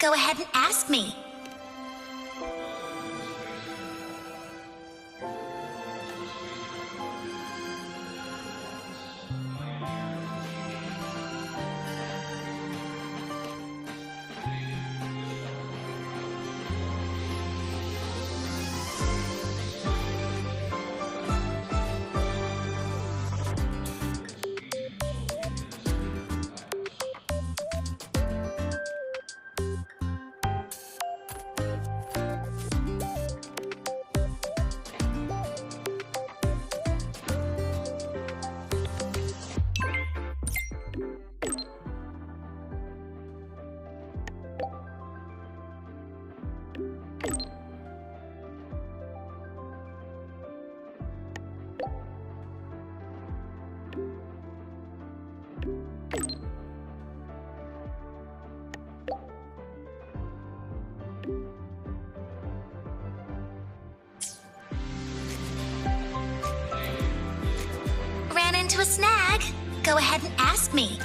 Go ahead and ask me. Ran into a snag. Go ahead and ask me.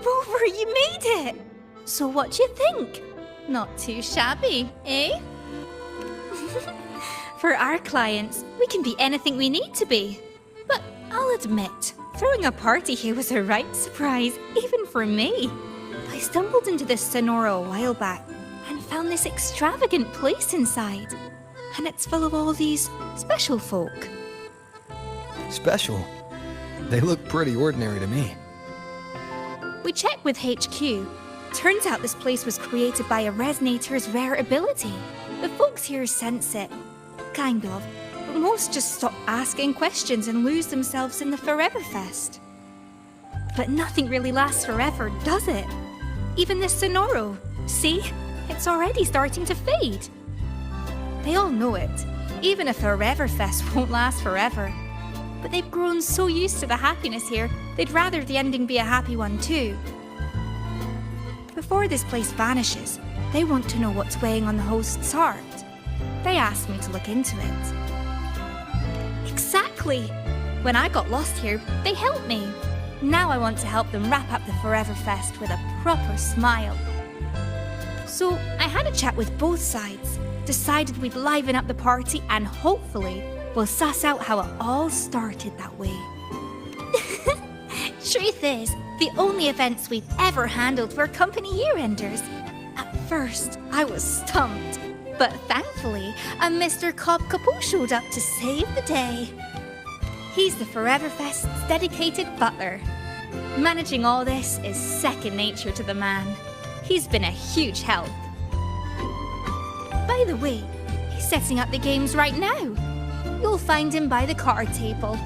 Rover, you made it! So what do you think? Not too shabby, eh? For our clients, we can be anything we need to be. But I'll admit, throwing a party here was a right surprise, even for me. I stumbled into this Sonora a while back and found this extravagant place inside. And it's full of all these special folk. Special? They look pretty ordinary to me. We checked with HQ. Turns out this place was created by a resonator's rare ability. The folks here sense it. Kind of. But most just stop asking questions and lose themselves in the Forever Fest. But nothing really lasts forever, does it? Even this Sonoro. See? It's already starting to fade. They all know it. Even a Forever Fest won't last forever. But they've grown so used to the happiness here, they'd rather the ending be a happy one too. Before this place vanishes, they want to know what's weighing on the host's heart. They asked me to look into it. Exactly! When I got lost here, they helped me. Now I want to help them wrap up the Forever Fest with a proper smile. So I had a chat with both sides, decided we'd liven up the party, and hopefully we'll suss out how it all started that way. Truth is, the only events we've ever handled were company year-enders. At first, I was stumped, but thankfully, a Mr. Cobb Capot showed up to save the day. He's the Forever Fest's dedicated butler. Managing all this is second nature to the man. He's been a huge help. By the way, he's setting up the games right now. You'll find him by the card table.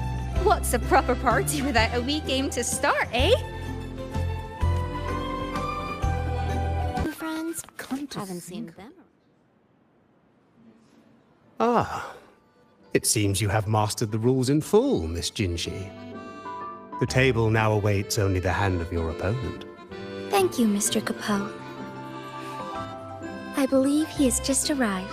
What's a proper party without a wee game to start, eh? Friends, haven't seen them. Ah, it seems you have mastered the rules in full, Miss Jinshi. The table now awaits only the hand of your opponent. Thank you, Mr. Capot. I believe he has just arrived.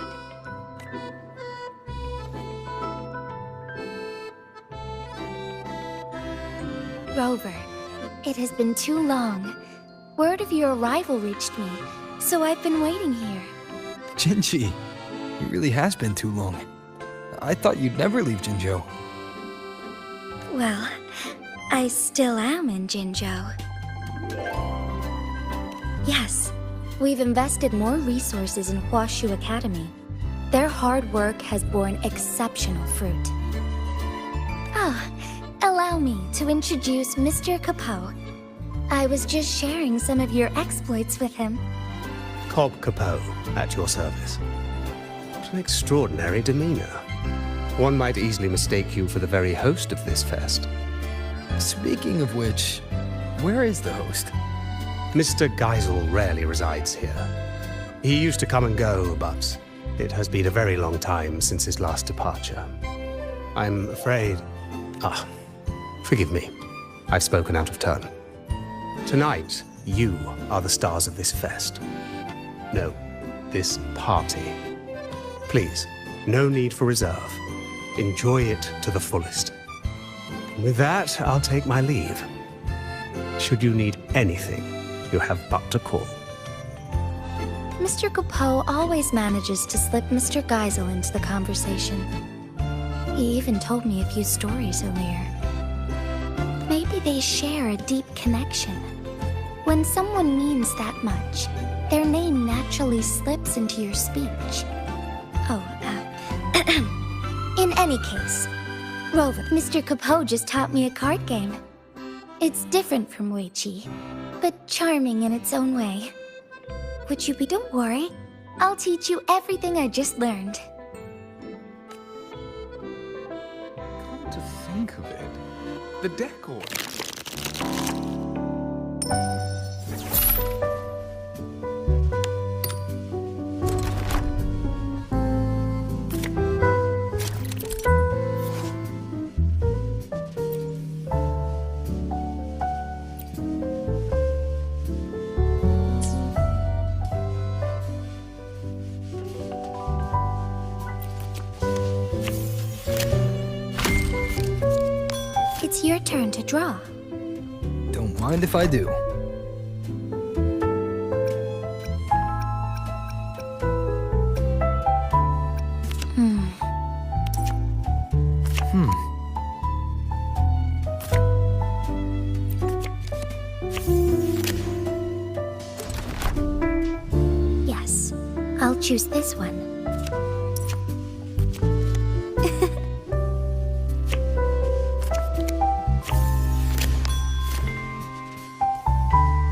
Rover, it has been too long. Word of your arrival reached me, so I've been waiting here. Jinji, it really has been too long. I thought you'd never leave Jinzhou. Well, I still am in Jinzhou. Yes, we've invested more resources in Huashu Academy. Their hard work has borne exceptional fruit. Ah, allow me to introduce Mr. Capot. I was just sharing some of your exploits with him. Cobb Capot, at your service. What an extraordinary demeanor. One might easily mistake you for the very host of this fest. Speaking of which, where is the host? Mr. Geisel rarely resides here. He used to come and go, but it has been a very long time since his last departure. I'm afraid... Forgive me. I've spoken out of turn. Tonight, you are the stars of this fest. No, this party. Please, no need for reserve. Enjoy it to the fullest. With that, I'll take my leave. Should you need anything, you have but to call. Mr. Coupeau always manages to slip Mr. Geisel into the conversation. He even told me a few stories earlier. Maybe they share a deep connection. When someone means that much, their name naturally slips into your speech. In any case, Rover, Mr. Coupeau just taught me a card game. It's different from Weiqi, but charming in its own way. Would you be? Don't worry, I'll teach you everything I just learned. Come to think of it, the deck order. It's your turn to draw. Don't mind if I do. Yes, I'll choose this one.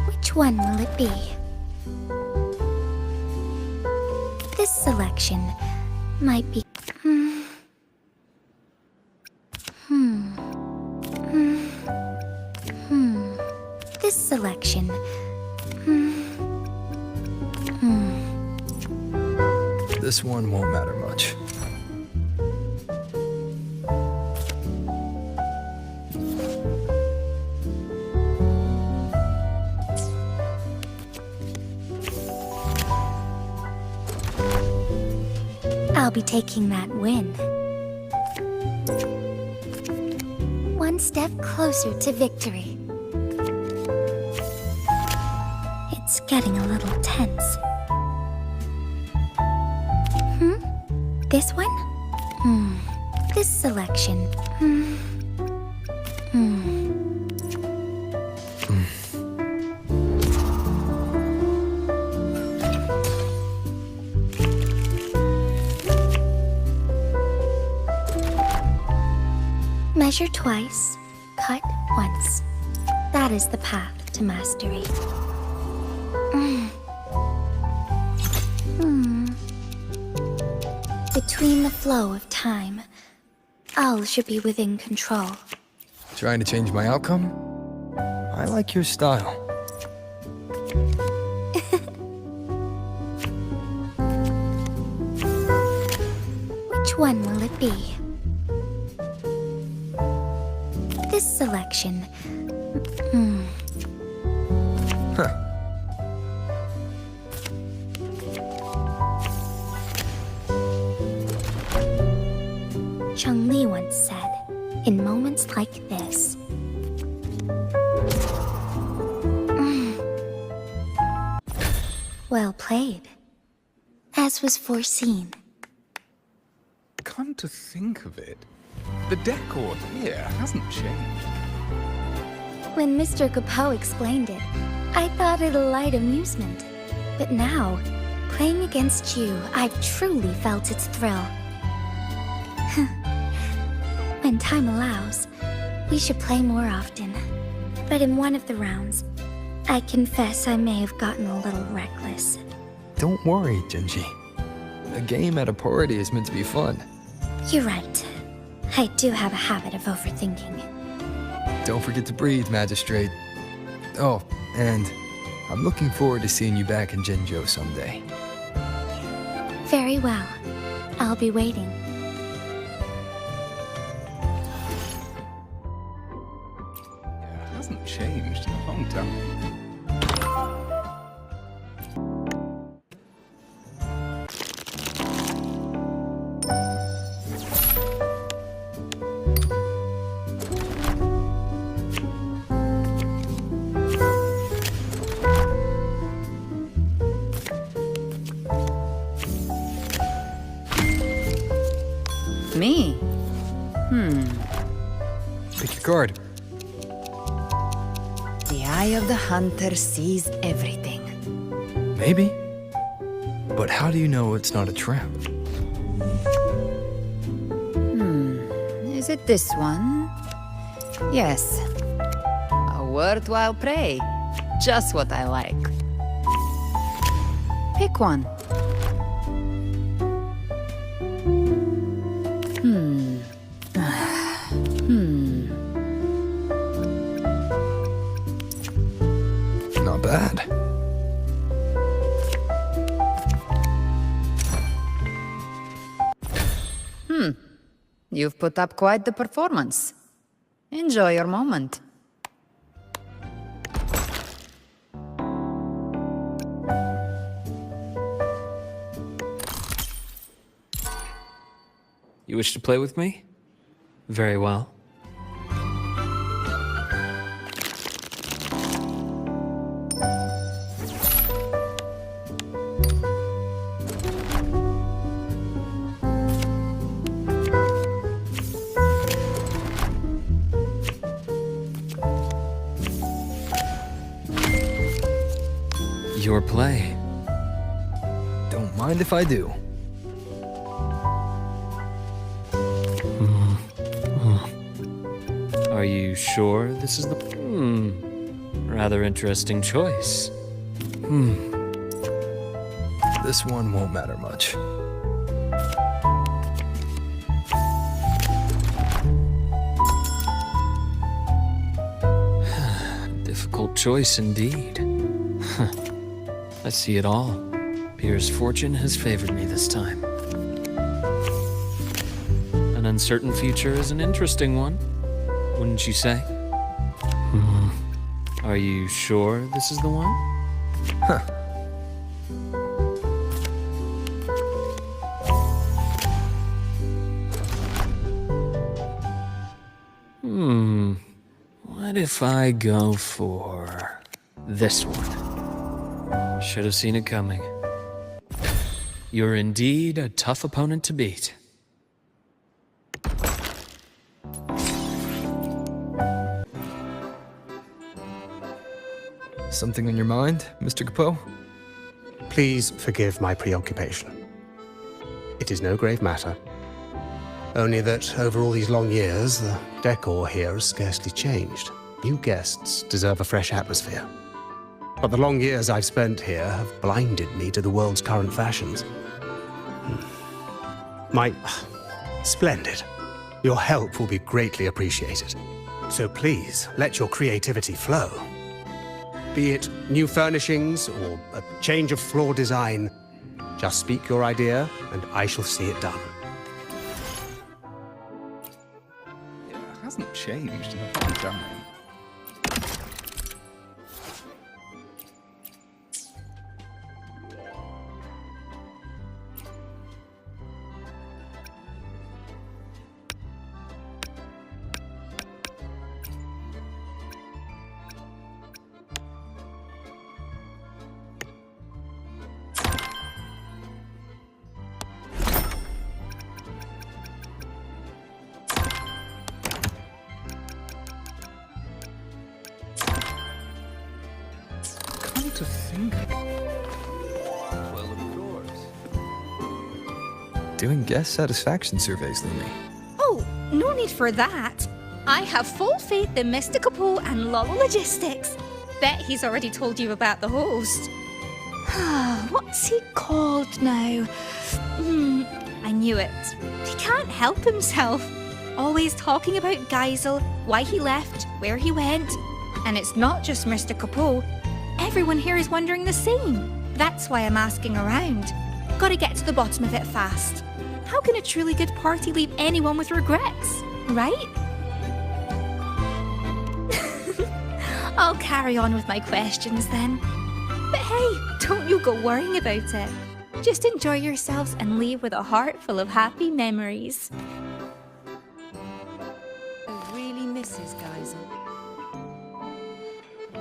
Which one will it be? This selection might be... This selection... This one won't matter much. I'll be taking that win. One step closer to victory. It's getting a little tense. This one? This selection. Measure twice, cut once. That is the path to mastery. Between the flow of time, all should be within control. Trying to change my outcome? I like your style. Which one will it be? This selection. Huh. Cheng Li once said, in moments like this. Well played. As was foreseen. Come to think of it, the deck order here hasn't changed. When Mr. Coupeau explained it, I thought it a light amusement. But now, playing against you, I've truly felt its thrill. When time allows, we should play more often. But in one of the rounds, I confess I may have gotten a little reckless. Don't worry, Genji. A game at a party is meant to be fun. You're right. I do have a habit of overthinking. Don't forget to breathe, Magistrate. Oh, and I'm looking forward to seeing you back in Jinzhou someday. Very well. I'll be waiting. later. Me? Pick your card. The eye of the hunter sees everything. Maybe. But how do you know it's not a trap? Is it this one? Yes. A worthwhile prey. Just what I like. Pick one. Not bad. You've put up quite the performance. Enjoy your moment. You wish to play with me? Very well. Your play. Don't mind if I do. Are you sure this is the... rather interesting choice. This one won't matter much. Difficult choice indeed. I see it all. Pierre's fortune has favored me this time. An uncertain future is an interesting one, wouldn't you say? Are you sure this is the one? What if I go for this one? Should have seen it coming. You're indeed a tough opponent to beat. Something on your mind, Mr. Capot? Please forgive my preoccupation. It is no grave matter. Only that over all these long years, the decor here has scarcely changed. New guests deserve a fresh atmosphere. But the long years I've spent here have blinded me to the world's current fashions. Splendid. Your help will be greatly appreciated. So please, let your creativity flow. Be it new furnishings or a change of floor design, just speak your idea and I shall see it done. It hasn't changed in a long time. To think of. Well, of course. Doing guest satisfaction surveys, Lumi. Oh, no need for that. I have full faith in Mr. Capot and Lolo Logistics. Bet he's already told you about the host. What's he called now? I knew it. He can't help himself. Always talking about Geisel, why he left, where he went. And it's not just Mr. Capot. Everyone here is wondering the same. That's why I'm asking around. Gotta get to the bottom of it fast. How can a truly good party leave anyone with regrets, right? I'll carry on with my questions then. But hey, don't you go worrying about it. Just enjoy yourselves and leave with a heart full of happy memories. Really misses Geisel.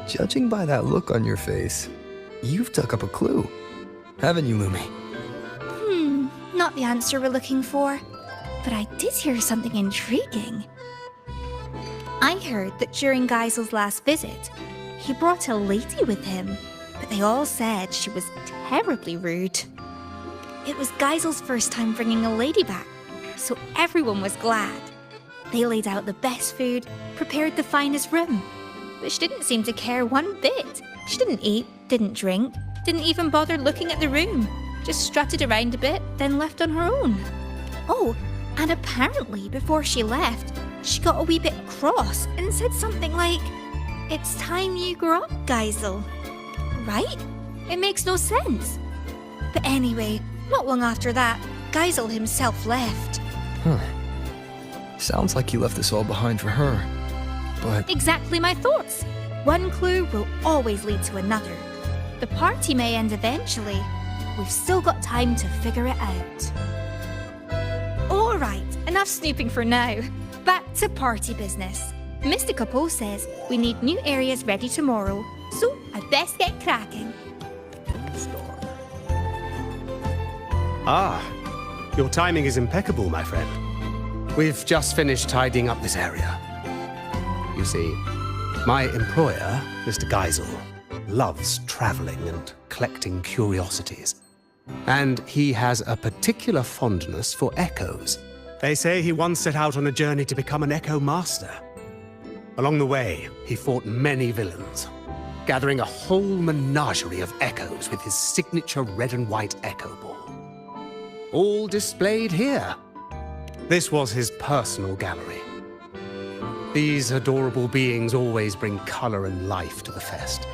Judging by that look on your face, you've dug up a clue. Haven't you, Lumi? Not the answer we're looking for. But I did hear something intriguing. I heard that during Geisel's last visit, he brought a lady with him, but they all said she was terribly rude. It was Geisel's first time bringing a lady back, so everyone was glad. They laid out the best food, prepared the finest room, but she didn't seem to care one bit. She didn't eat, didn't drink, didn't even bother looking at the room, just strutted around a bit, then left on her own. Oh, and apparently before she left, she got a wee bit cross and said something like, "It's time you grew up, Geisel." Right? It makes no sense. But anyway, not long after that, Geisel himself left. Sounds like you left this all behind for her. But Exactly my thoughts. One clue will always lead to another. The party may end eventually. We've still got time to figure it out. Alright, enough snooping for now. Back to party business. Mystica Poe says we need new areas ready tomorrow, so I'd best get cracking. Ah, your timing is impeccable, my friend. We've just finished tidying up this area. You see, my employer, Mr. Geisel, loves traveling and collecting curiosities. And he has a particular fondness for echoes. They say he once set out on a journey to become an echo master. Along the way, he fought many villains, gathering a whole menagerie of echoes with his signature red and white echo ball. All displayed here. This was his personal gallery. These adorable beings always bring color and life to the fest.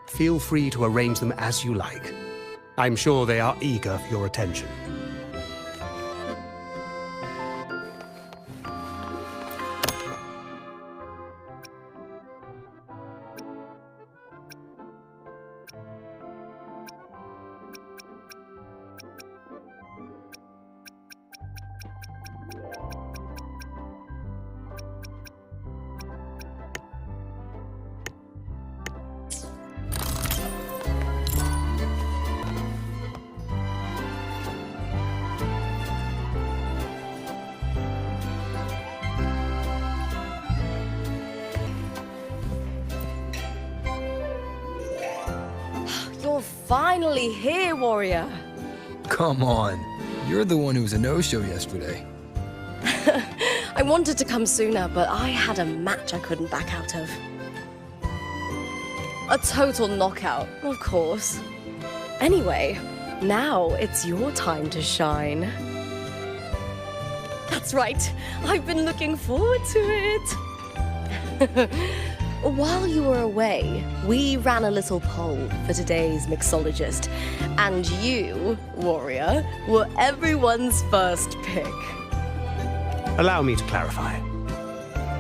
Feel free to arrange them as you like. I'm sure they are eager for your attention. You're finally here, warrior. come on. You're the one who was a no-show yesterday. I wanted to come sooner, but I had a match I couldn't back out of. A total knockout, of course. Anyway, now it's your time to shine. That's right, I've been looking forward to it. While you were away, we ran a little poll for today's mixologist, and you, warrior, were everyone's first pick. Allow me to clarify.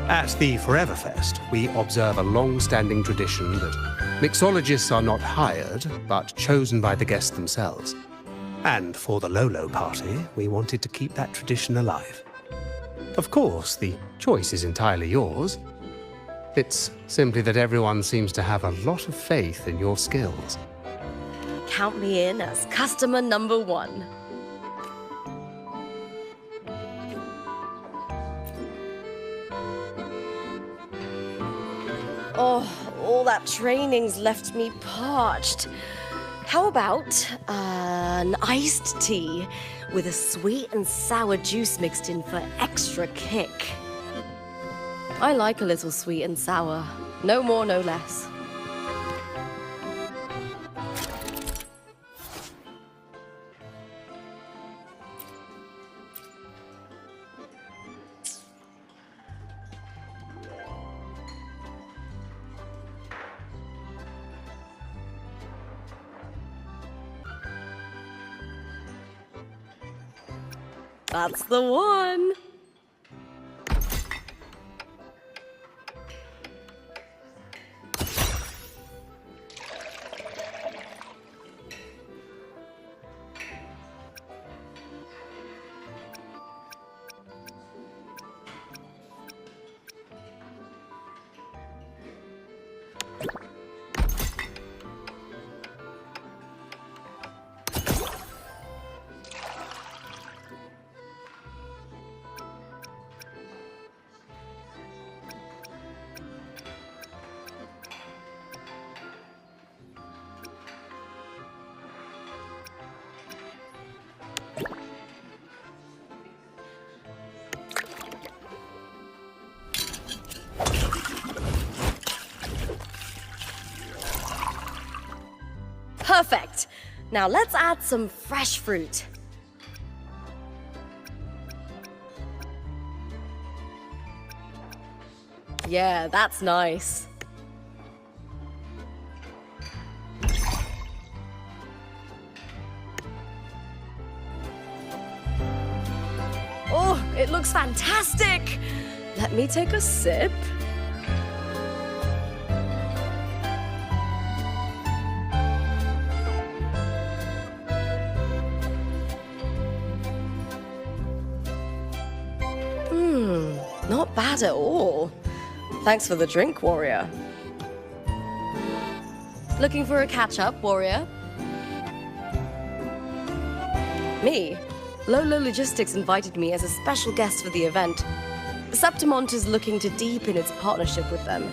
At the Forever Fest, we observe a long-standing tradition that mixologists are not hired, but chosen by the guests themselves. And for the Lolo party, we wanted to keep that tradition alive. Of course, the choice is entirely yours. It's simply that everyone seems to have a lot of faith in your skills. Count me in as customer number one. Oh, all that training's left me parched. How about an iced tea with a sweet and sour juice mixed in for extra kick? I like a little sweet and sour. No more, no less. That's the one. Now let's add some fresh fruit. Yeah, that's nice. Oh, it looks fantastic! Let me take a sip. Not bad at all. Thanks for the drink, Warrior. Looking for a catch-up, Warrior? Me? Lolo Logistics invited me as a special guest for the event. Septimont is looking to deepen its partnership with them,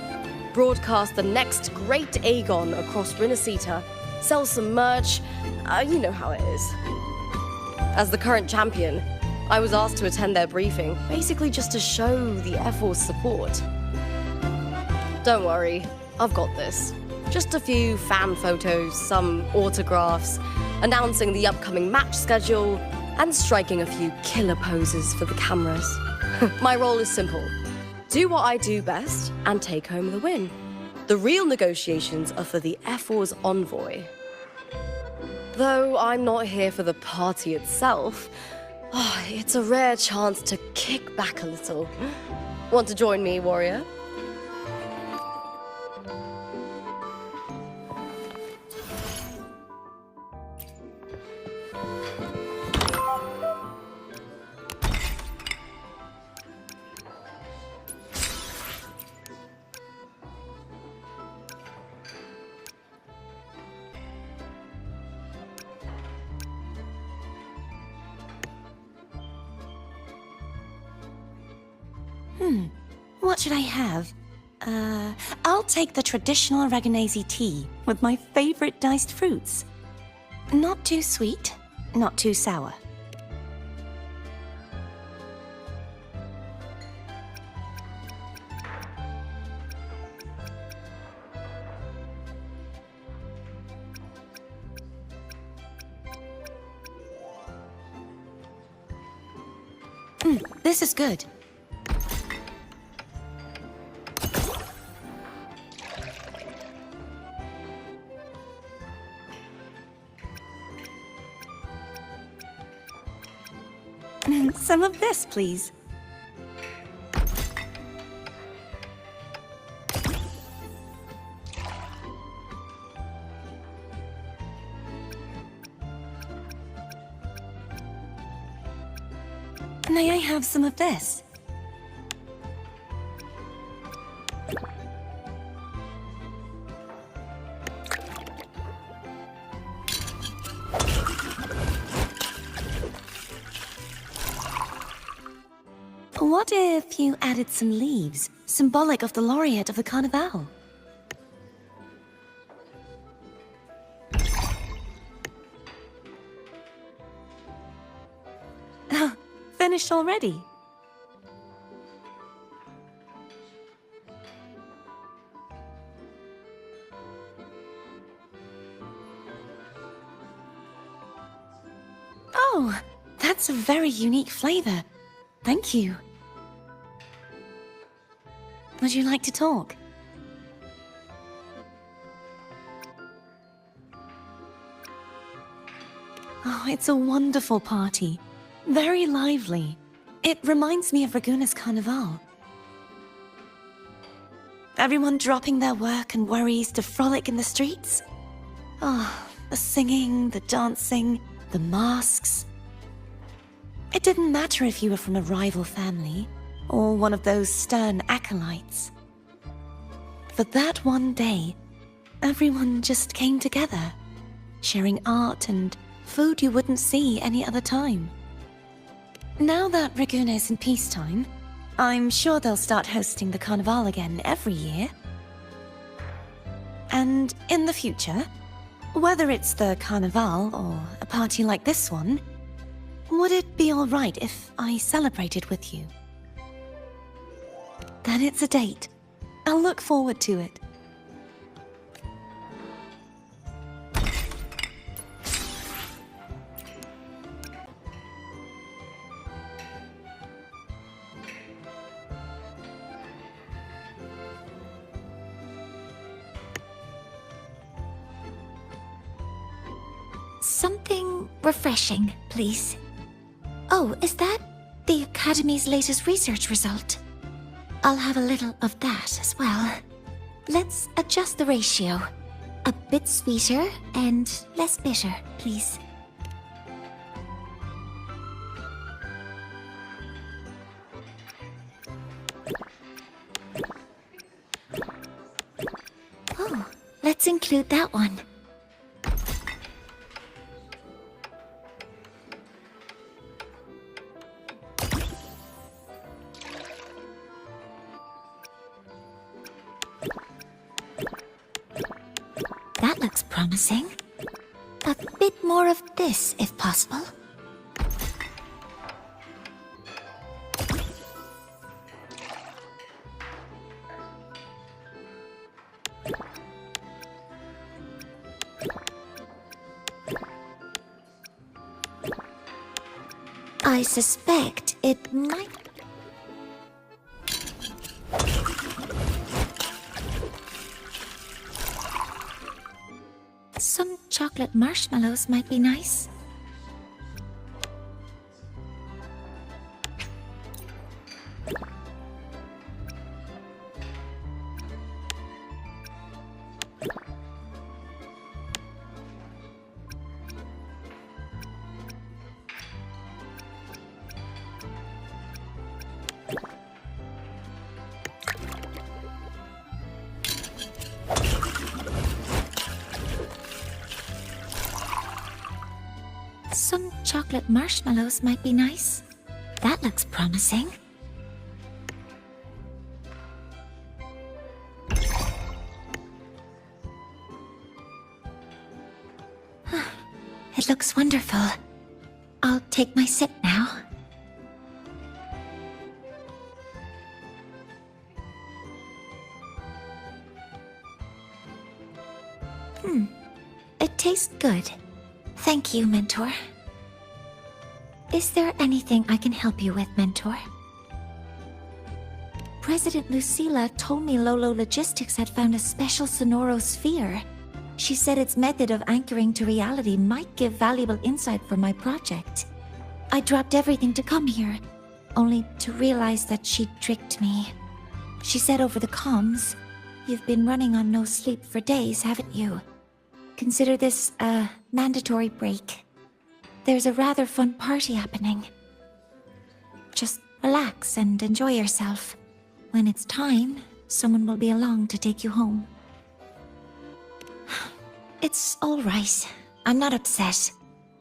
broadcast the next great Aegon across Rinascita, sell some merch, you know how it is. As the current champion, I was asked to attend their briefing, basically just to show the F4's support. Don't worry, I've got this. Just a few fan photos, some autographs, announcing the upcoming match schedule, and striking a few killer poses for the cameras. My role is simple. Do what I do best and take home the win. The real negotiations are for the F4's envoy. Though I'm not here for the party itself, it's a rare chance to kick back a little. Want to join me, Warrior? What should I have? I'll take the traditional Aragonese tea with my favorite diced fruits. Not too sweet, not too sour. This is good. Some of this, please. May I have some of this? What if you added some leaves, symbolic of the laureate of the Carnival? Oh, finished already? Oh, that's a very unique flavor. Thank you. Would you like to talk? Oh, it's a wonderful party. Very lively. It reminds me of Raguna's Carnival. Everyone dropping their work and worries to frolic in the streets. Oh, the singing, the dancing, the masks. It didn't matter if you were from a rival family or one of those stern acolytes. For that one day, everyone just came together, sharing art and food you wouldn't see any other time. Now that Raguna is in peacetime, I'm sure they'll start hosting the Carnival again every year. And in the future, whether it's the Carnival or a party like this one, would it be all right if I celebrated with you? Then it's a date. I'll look forward to it. Something refreshing, please. Oh, is that the Academy's latest research result? I'll have a little of that as well. Let's adjust the ratio. A bit sweeter and less bitter, please. Oh, let's include that one. That looks promising. A bit more of this, if possible. I suspect it might... Some chocolate marshmallows might be nice. Some chocolate marshmallows might be nice. That looks promising. It looks wonderful. I'll take my sip now. It tastes good. Thank you, Mentor. Is there anything I can help you with, Mentor? President Lucilla told me Lolo Logistics had found a special Sonoro sphere. She said its method of anchoring to reality might give valuable insight for my project. I dropped everything to come here, only to realize that she tricked me. She said over the comms, "You've been running on no sleep for days, haven't you? Consider this a mandatory break. There's a rather fun party happening. Just relax and enjoy yourself. When it's time, someone will be along to take you home." It's all right. I'm not upset.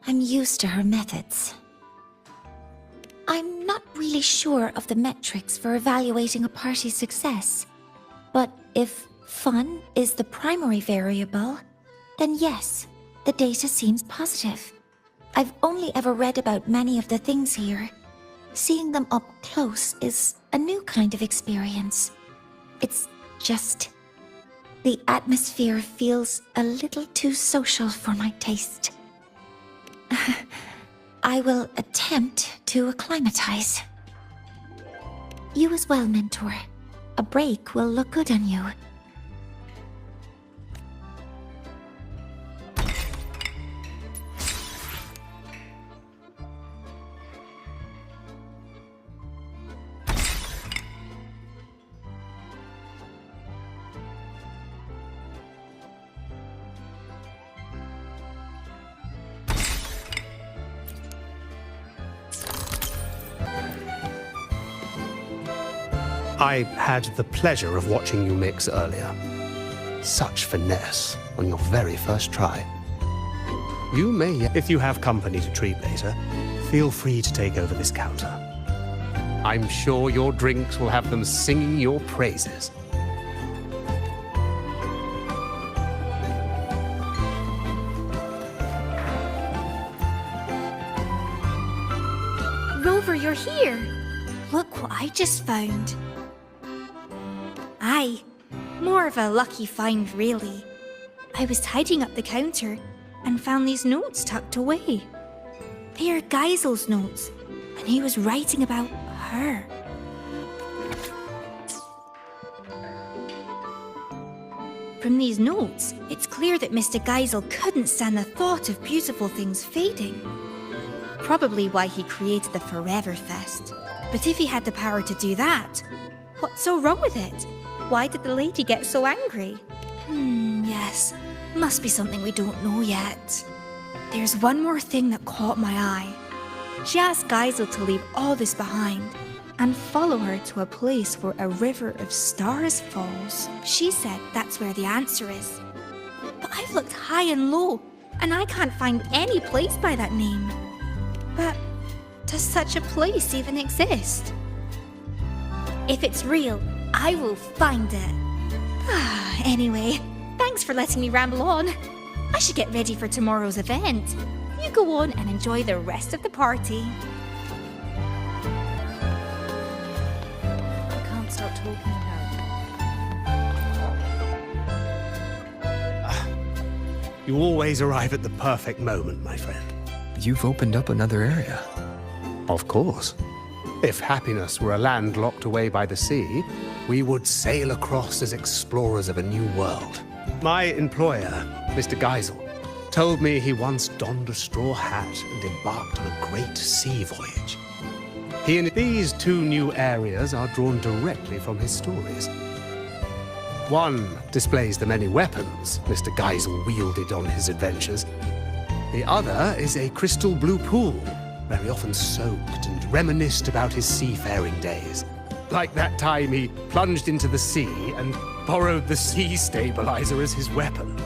I'm used to her methods. I'm not really sure of the metrics for evaluating a party's success, but if fun is the primary variable, then yes, the data seems positive. I've only ever read about many of the things here. Seeing them up close is a new kind of experience. It's just... the atmosphere feels a little too social for my taste. I will attempt to acclimatize. You as well, Mentor. A break will look good on you. I had the pleasure of watching you mix earlier. Such finesse on your very first try. You may, if you have company to treat later, feel free to take over this counter. I'm sure your drinks will have them singing your praises. Rover, you're here! Look what I just found. Aye, more of a lucky find, really. I was tidying up the counter and found these notes tucked away. They are Geisel's notes, and he was writing about her. From these notes, it's clear that Mr. Geisel couldn't stand the thought of beautiful things fading. Probably why he created the Forever Fest. But if he had the power to do that, what's so wrong with it? Why did the lady get so angry? Yes. Must be something we don't know yet. There's one more thing that caught my eye. She asked Geisel to leave all this behind and follow her to a place where a river of stars falls. She said that's where the answer is. But I've looked high and low, and I can't find any place by that name. But does such a place even exist? If it's real, I will find it. Anyway, thanks for letting me ramble on. I should get ready for tomorrow's event. You go on and enjoy the rest of the party. I can't stop talking about it. You always arrive at the perfect moment, my friend. You've opened up another area. Of course. If happiness were a land locked away by the sea, we would sail across as explorers of a new world. My employer, Mr. Geisel, told me he once donned a straw hat and embarked on a great sea voyage. He and these two new areas are drawn directly from his stories. One displays the many weapons Mr. Geisel wielded on his adventures. The other is a crystal blue pool, where he often soaked and reminisced about his seafaring days. Like that time he plunged into the sea and borrowed the sea stabilizer as his weapon.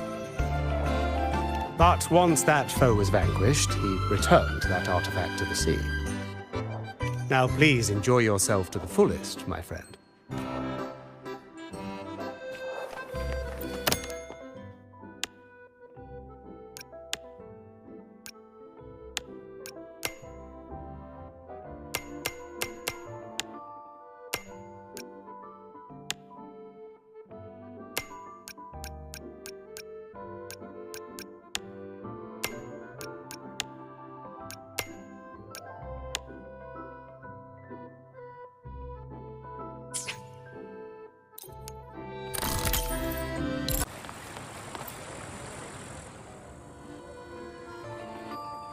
But once that foe was vanquished, he returned that artifact to the sea. Now please enjoy yourself to the fullest, my friend.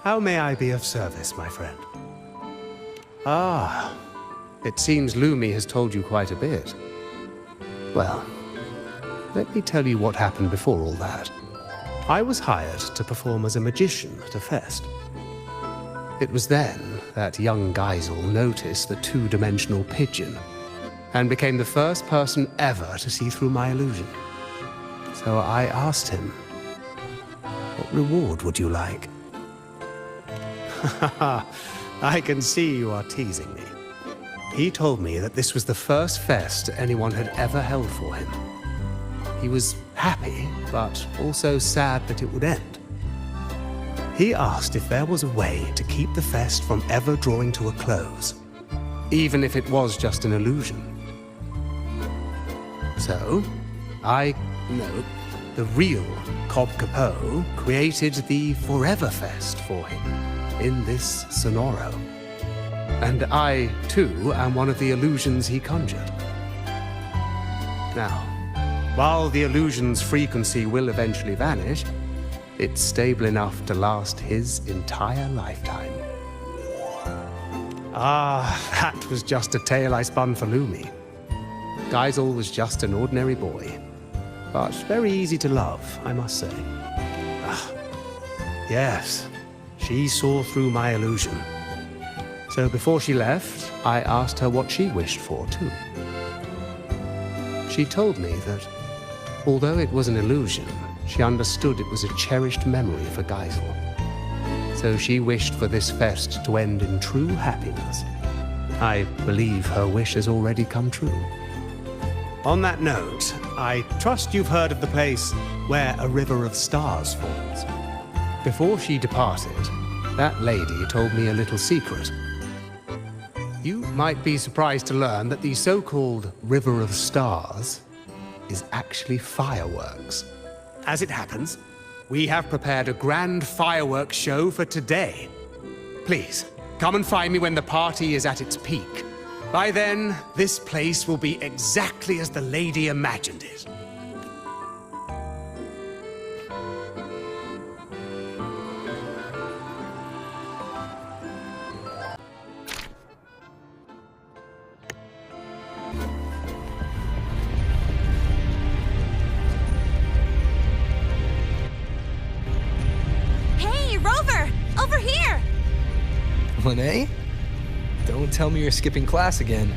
How may I be of service, my friend? Ah, it seems Lumi has told you quite a bit. Well, let me tell you what happened before all that. I was hired to perform as a magician at a fest. It was then that young Geisel noticed the two-dimensional pigeon and became the first person ever to see through my illusion. So I asked him, "What reward would you like?" I can see you are teasing me. He told me that this was the first fest anyone had ever held for him. He was happy, but also sad that it would end. He asked if there was a way to keep the fest from ever drawing to a close, even if it was just an illusion. So, the real Cobb Capot created the Forever Fest for him in this Sonoro. And I, too, am one of the illusions he conjured. Now, while the illusion's frequency will eventually vanish, it's stable enough to last his entire lifetime. Ah, that was just a tale I spun for Lumi. Geisel was just an ordinary boy, but very easy to love, I must say. Yes, she saw through my illusion. So before she left, I asked her what she wished for, too. She told me that, although it was an illusion, she understood it was a cherished memory for Geisel. So she wished for this fest to end in true happiness. I believe her wish has already come true. On that note, I trust you've heard of the place where a river of stars falls. Before she departed, that lady told me a little secret. You might be surprised to learn that the so-called River of Stars is actually fireworks. As it happens, we have prepared a grand fireworks show for today. Please, come and find me when the party is at its peak. By then, this place will be exactly as the lady imagined it. discipline, eh? Don't tell me you're skipping class again.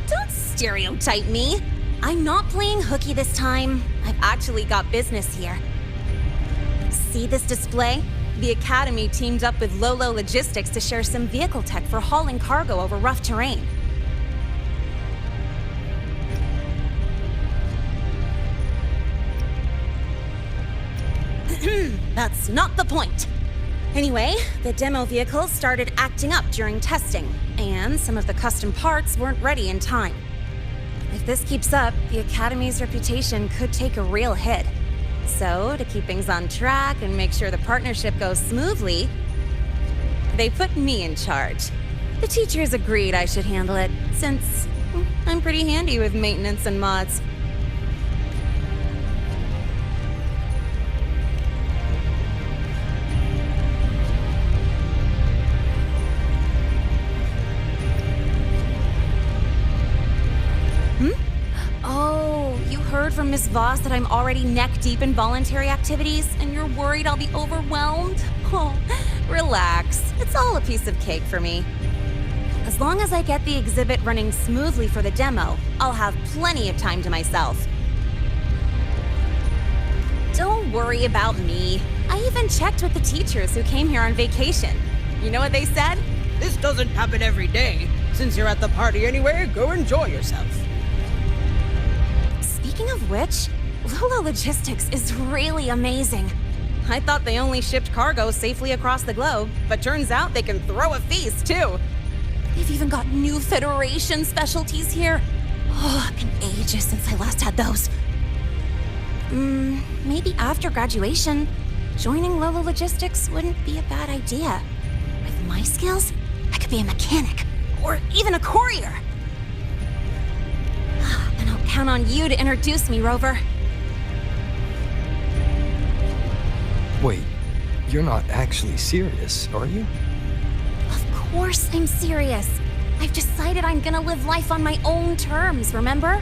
Don't stereotype me. I'm not playing hooky this time. I've actually got business here. See this display? The Academy teamed up with Lolo Logistics to share some vehicle tech for hauling cargo over rough terrain. That's not the point. Anyway, the demo vehicles started acting up during testing, and some of the custom parts weren't ready in time. If this keeps up, the Academy's reputation could take a real hit. So, to keep things on track and make sure the partnership goes smoothly, they put me in charge. The teachers agreed I should handle it, since I'm pretty handy with maintenance and mods. Oh, you heard from Miss Voss that I'm already neck-deep in voluntary activities, and you're worried I'll be overwhelmed? Oh, relax. It's all a piece of cake for me. As long as I get the exhibit running smoothly for the demo, I'll have plenty of time to myself. Don't worry about me. I even checked with the teachers who came here on vacation. You know what they said? This doesn't happen every day. Since you're at the party anyway, go enjoy yourself. Speaking of which, Lolo Logistics is really amazing. I thought they only shipped cargo safely across the globe, but turns out they can throw a feast too. They've even got new Federation specialties here. Oh, it's been ages since I last had those. Maybe after graduation, joining Lolo Logistics wouldn't be a bad idea. With my skills, I could be a mechanic, or even a courier. Then I'll count on you to introduce me, Rover. Wait, you're not actually serious, are you? Of course I'm serious. I've decided I'm gonna live life on my own terms, remember?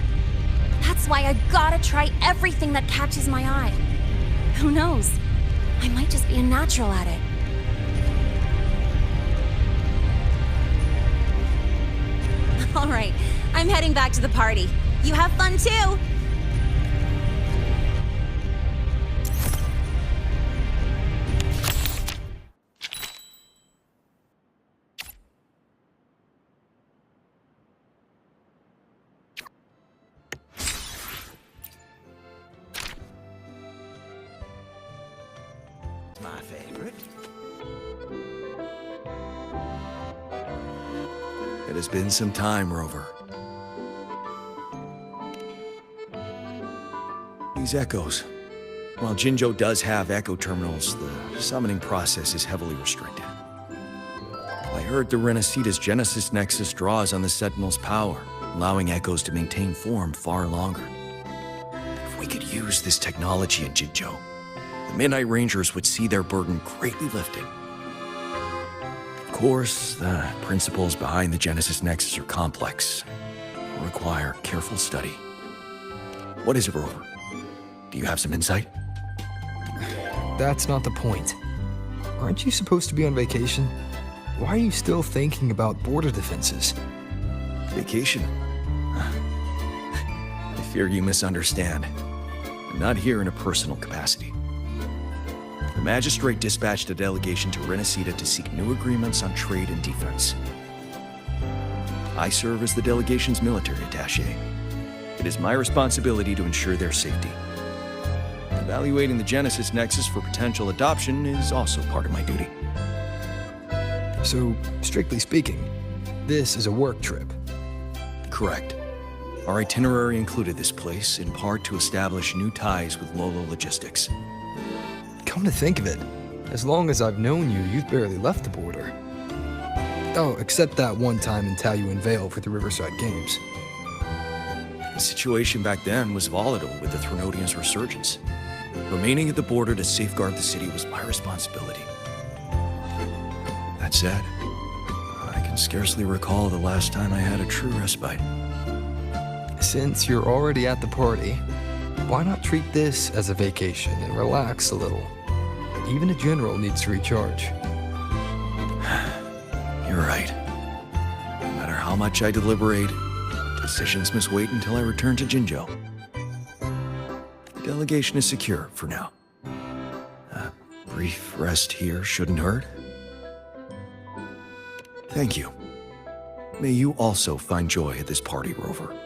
That's why I gotta try everything that catches my eye. Who knows? I might just be a natural at it. All right, I'm heading back to the party. You have fun too! My favorite. It has been some time, Rover. These echoes. While Jinzhou does have echo terminals, the summoning process is heavily restricted. I heard the Renacita's Genesis Nexus draws on the Sentinel's power, allowing echoes to maintain form far longer. If we could use this technology in Jinzhou, the Midnight Rangers would see their burden greatly lifted. Of course, the principles behind the Genesis Nexus are complex and require careful study. What is it, Rover? Do you have some insight? That's not the point. Aren't you supposed to be on vacation? Why are you still thinking about border defenses? Vacation? I fear you misunderstand. I'm not here in a personal capacity. The Magistrate dispatched a delegation to Renacita to seek new agreements on trade and defense. I serve as the delegation's military attaché. It is my responsibility to ensure their safety. Evaluating the Genesis Nexus for potential adoption is also part of my duty. So, strictly speaking, this is a work trip. Correct. Our itinerary included this place, in part to establish new ties with Lolo Logistics. Come to think of it, as long as I've known you, you've barely left the border. Oh, except that one time in Taoyuan Vale for the Riverside Games. The situation back then was volatile with the Threnodians' resurgence. Remaining at the border to safeguard the city was my responsibility. That said, I can scarcely recall the last time I had a true respite. Since you're already at the party, why not treat this as a vacation and relax a little? Even a general needs to recharge. how much I deliberate, decisions must wait until I return to Jinzhou. The delegation is secure for now. A brief rest here shouldn't hurt. Thank you. May you also find joy at this party, Rover.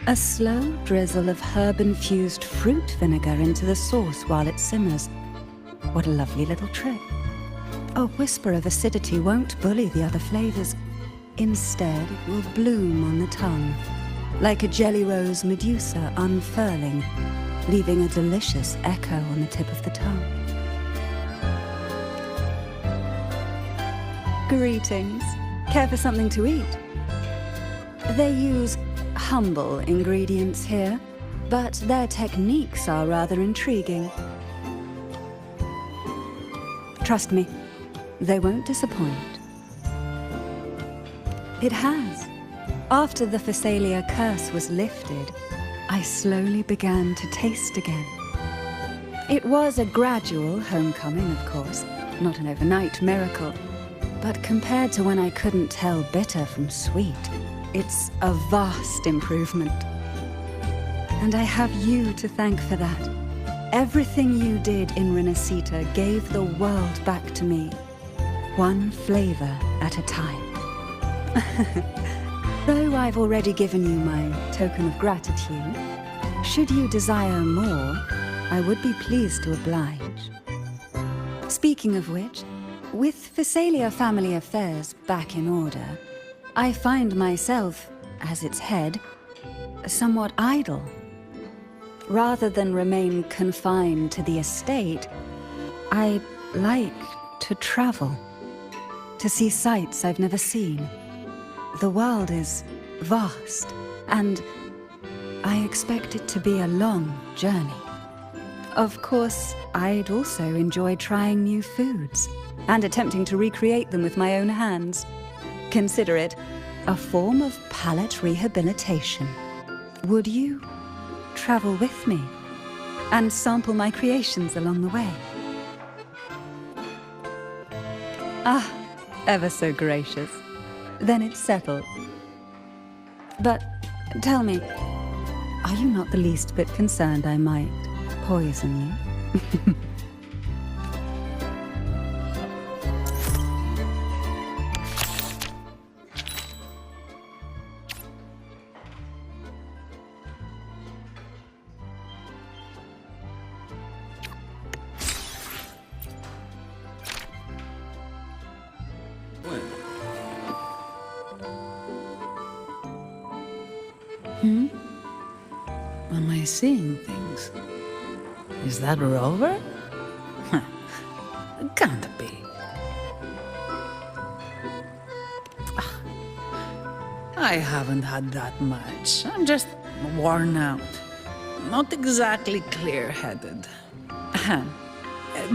A slow drizzle of herb-infused fruit vinegar into the sauce while it simmers. What a lovely little trick. A whisper of acidity won't bully the other flavors. Instead, it will bloom on the tongue, like a jelly rose medusa unfurling, leaving a delicious echo on the tip of the tongue. Greetings. Care for something to eat? They use humble ingredients here, but their techniques are rather intriguing. Trust me, they won't disappoint. It has. After the Phasalia curse was lifted, I slowly began to taste again. It was a gradual homecoming, of course, not an overnight miracle, but compared to when I couldn't tell bitter from sweet, it's a vast improvement. And I have you to thank for that. Everything you did in Renacita gave the world back to me, one flavor at a time. Though I've already given you my token of gratitude, should you desire more, I would be pleased to oblige. Speaking of which, with Phasalia family affairs back in order, I find myself, as its head, somewhat idle. Rather than remain confined to the estate, I like to travel, to see sights I've never seen. The world is vast, and I expect it to be a long journey. Of course, I'd also enjoy trying new foods and attempting to recreate them with my own hands. Consider it a form of palate rehabilitation. Would you travel with me and sample my creations along the way? Ah, ever so gracious. Then it's settled. But tell me, are you not the least bit concerned I might poison you? Am I seeing things? Is that Rover? Can't be. I haven't had that much. I'm just worn out. Not exactly clear-headed.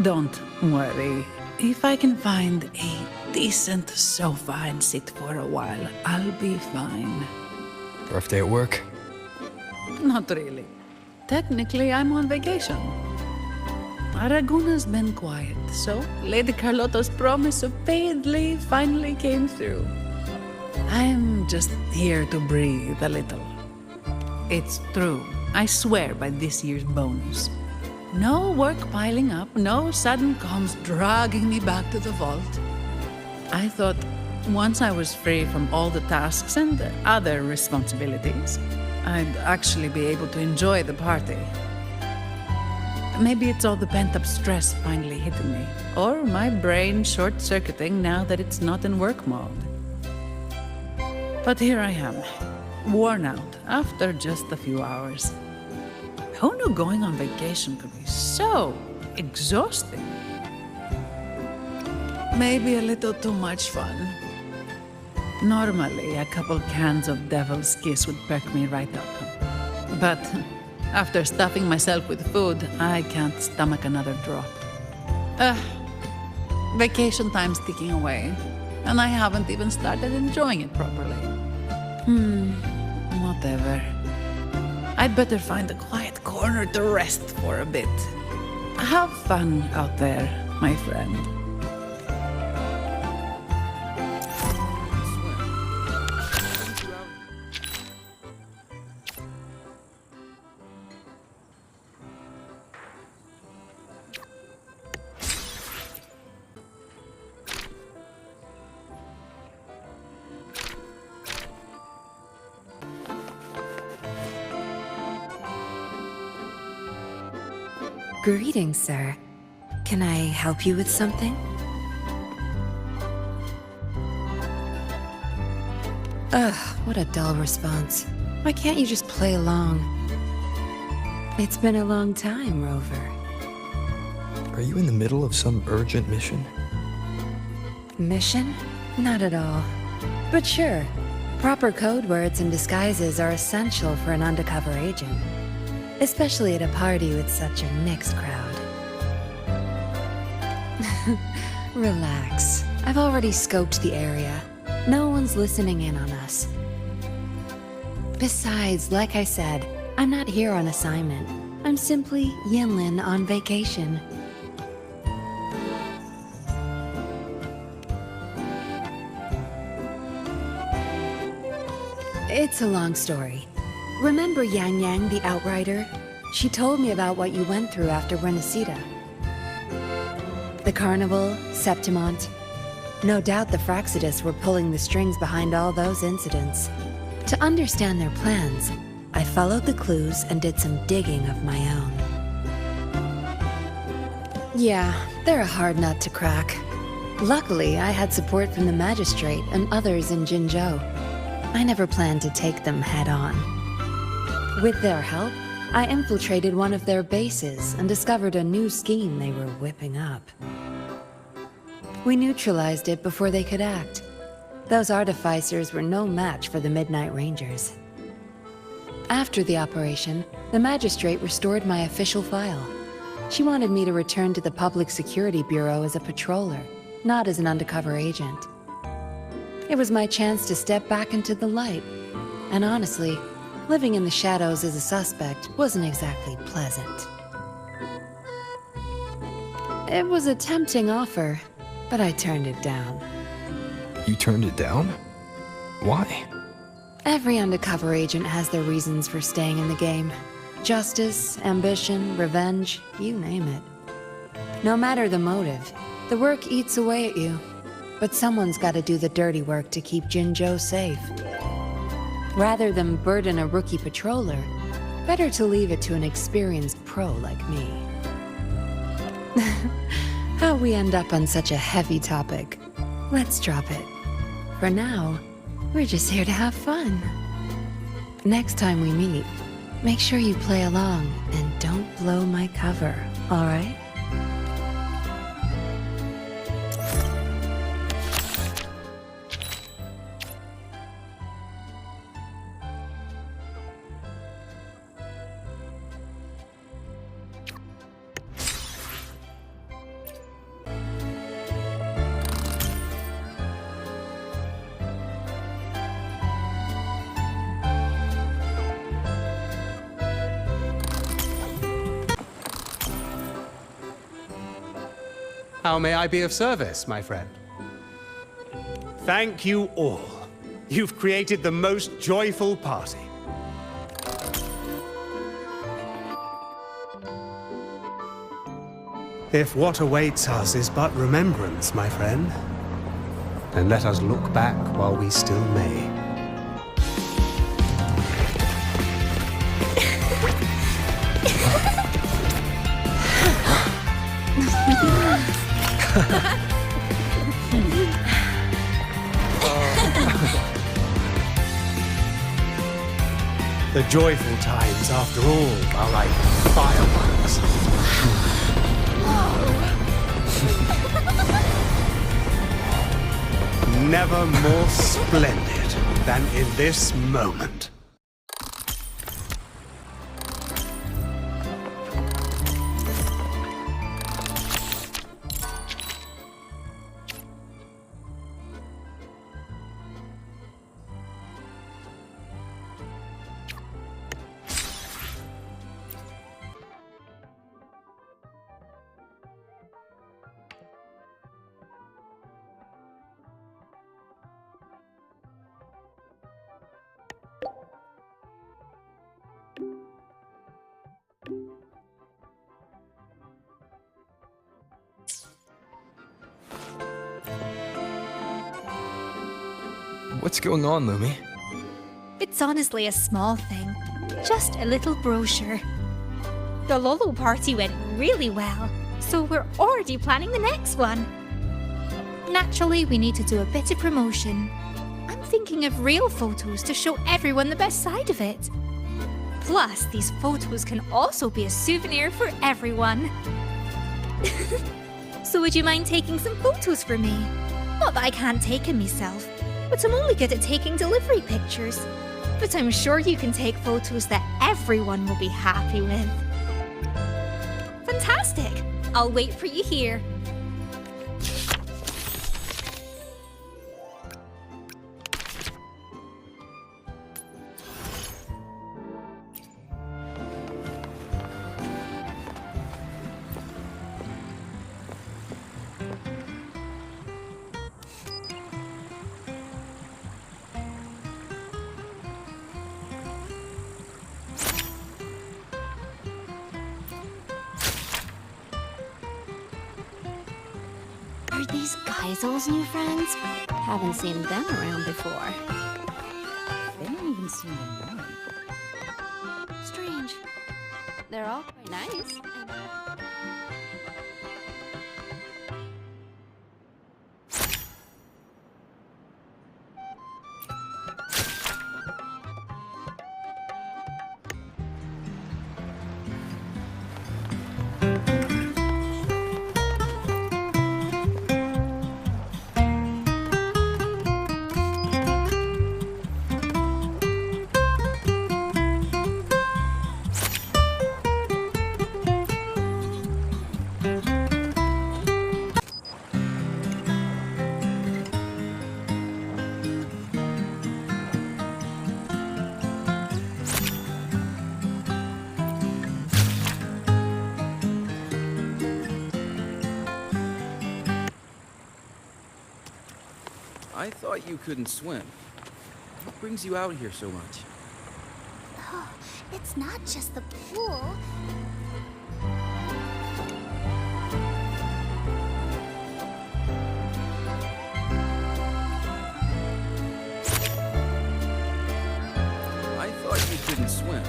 Don't worry. If I can find a decent sofa and sit for a while, I'll be fine. Rough day at work? Not really. Technically, I'm on vacation. Aragona's been quiet, so Lady Carlotta's promise of paid leave finally came through. I'm just here to breathe a little. It's true. I swear by this year's bonus. No work piling up, no sudden comms dragging me back to the vault. I thought once I was free from all the tasks and other responsibilities, I'd actually be able to enjoy the party. Maybe it's all the pent-up stress finally hitting me, or my brain short-circuiting now that it's not in work mode. But here I am, worn out after just a few hours. Who knew going on vacation could be so exhausting? Maybe a little too much fun. Normally, a couple cans of Devil's Kiss would perk me right up. But after stuffing myself with food, I can't stomach another drop. Vacation time's ticking away, and I haven't even started enjoying it properly. Whatever. I'd better find a quiet corner to rest for a bit. Have fun out there, my friend. Greetings, sir. Can I help you with something? Ugh, what a dull response. Why can't you just play along? It's been a long time, Rover. Are you in the middle of some urgent mission? Mission? Not at all. But sure, proper code words and disguises are essential for an undercover agent. Especially at a party with such a mixed crowd. Relax. I've already scoped the area. No one's listening in on us. Besides, like I said, I'm not here on assignment. I'm simply Yinlin on vacation. It's a long story. Remember Yang Yang, the Outrider? She told me about what you went through after Renacida. The Carnival, Septimont. No doubt the Fraxidus were pulling the strings behind all those incidents. To understand their plans, I followed the clues and did some digging of my own. Yeah, they're a hard nut to crack. Luckily, I had support from the Magistrate and others in Jinzhou. I never planned to take them head-on. With their help, I infiltrated one of their bases and discovered a new scheme they were whipping up. We neutralized it before they could act. Those artificers were no match for the Midnight Rangers. After the operation, the Magistrate restored my official file. She wanted me to return to the Public Security Bureau as a patroller, not as an undercover agent. It was my chance to step back into the light, and honestly, living in the shadows as a suspect wasn't exactly pleasant. It was a tempting offer, but I turned it down. You turned it down? Why? Every undercover agent has their reasons for staying in the game. Justice, ambition, revenge, you name it. No matter the motive, the work eats away at you. But someone's got to do the dirty work to keep Jinzhou safe. Rather than burden a rookie patroller, better to leave it to an experienced pro like me. How we end up on such a heavy topic. Let's drop it. For now, we're just here to have fun. Next time we meet, make sure you play along and don't blow my cover, all right? How may I be of service, my friend? Thank you all. You've created the most joyful party. If what awaits us is but remembrance, my friend, then let us look back while we still may. The joyful times, after all, are like fireworks. Never more splendid than in this moment. What's going on, Lumi? It's honestly a small thing. Just a little brochure. The Lolo party went really well, so we're already planning the next one. Naturally, we need to do a bit of promotion. I'm thinking of real photos to show everyone the best side of it. Plus, these photos can also be a souvenir for everyone. So would you mind taking some photos for me? Not that I can't take them myself, but I'm only good at taking delivery pictures. But I'm sure you can take photos that everyone will be happy with. Fantastic! I'll wait for you here. Are these Kaisel's new friends? Haven't seen them around before. They don't even seem annoying. Strange. They're all quite nice. I thought you couldn't swim. What brings you out here so much? Oh, it's not just the pool. I thought you couldn't swim.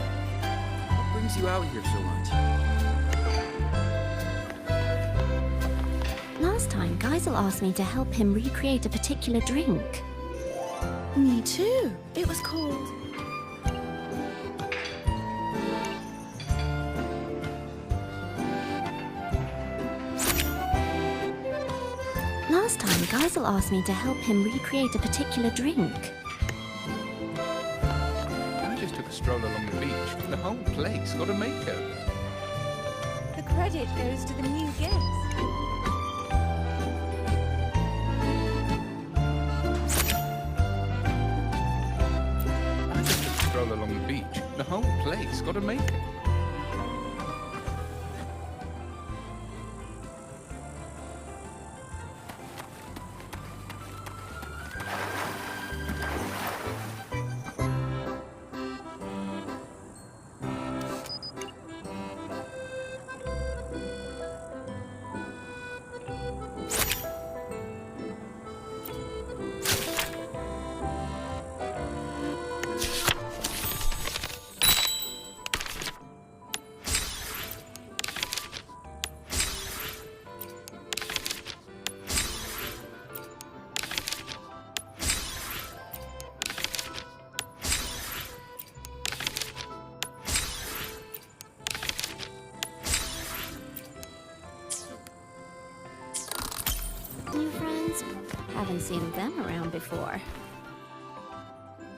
What brings you out here so much? Last time, Geisel asked me to help him recreate a particular drink. Me too. It was called... Last time, Geisel asked me to help him recreate a particular drink. I just took a stroll along the beach. The whole place got a makeover. The credit goes to the new guest. I just took a stroll along the beach. The whole place got a makeover. New friends? Haven't seen them around before.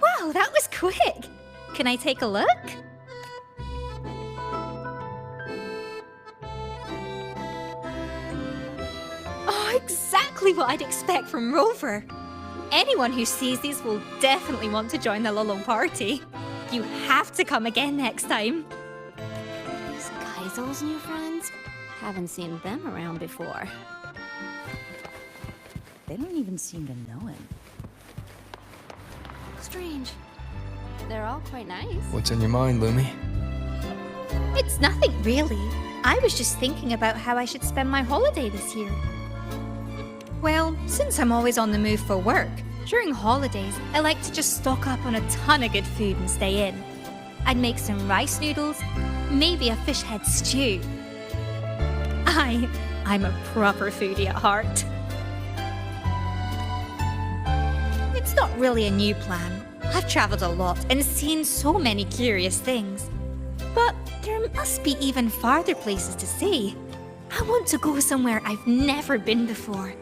Wow, that was quick! Can I take a look? Oh, exactly what I'd expect from Rover. Anyone who sees these will definitely want to join the Lolo party. You have to come again next time. These Kaisel's new friends? Haven't seen them around before. They don't even seem to know him. Strange. They're all quite nice. What's on your mind, Lumi? It's nothing really. I was just thinking about how I should spend my holiday this year. Well, since I'm always on the move for work, During holidays, I like to just stock up on a ton of good food and stay in. I'd make some rice noodles, maybe a fish head stew. I'm a proper foodie at heart. It's not really a new plan. I've traveled a lot and seen so many curious things. But there must be even farther places to see. I want to go somewhere I've never been before.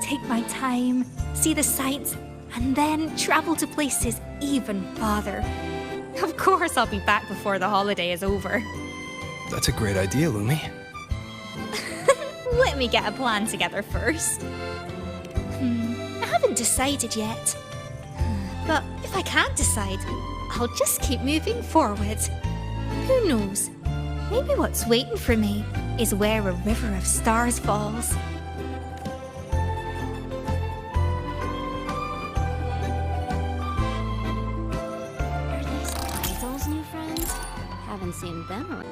Take my time, see the sights, and then travel to places even farther. Of course I'll be back before the holiday is over. That's a great idea, Lumi. Let me get a plan together first. I haven't decided yet. But if I can't decide, I'll just keep moving forward. Who knows? Maybe what's waiting for me is where a river of stars falls. Are these Isol's new friends? Haven't seen them around.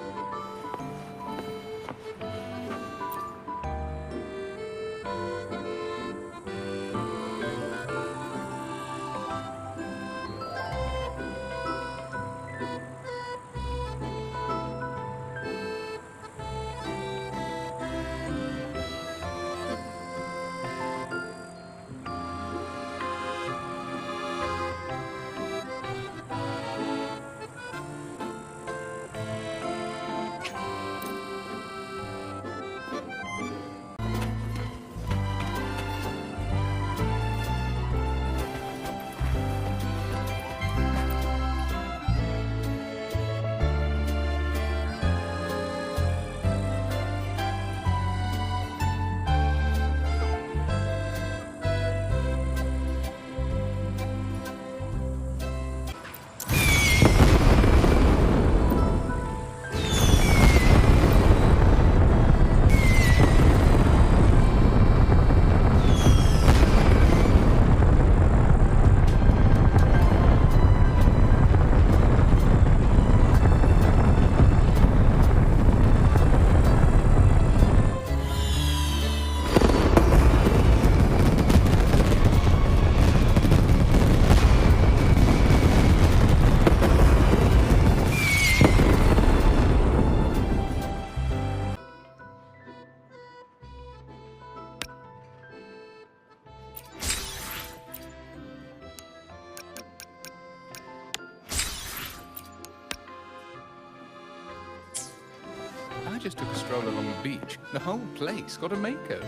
I just took a stroll along the beach. The whole place got a makeover.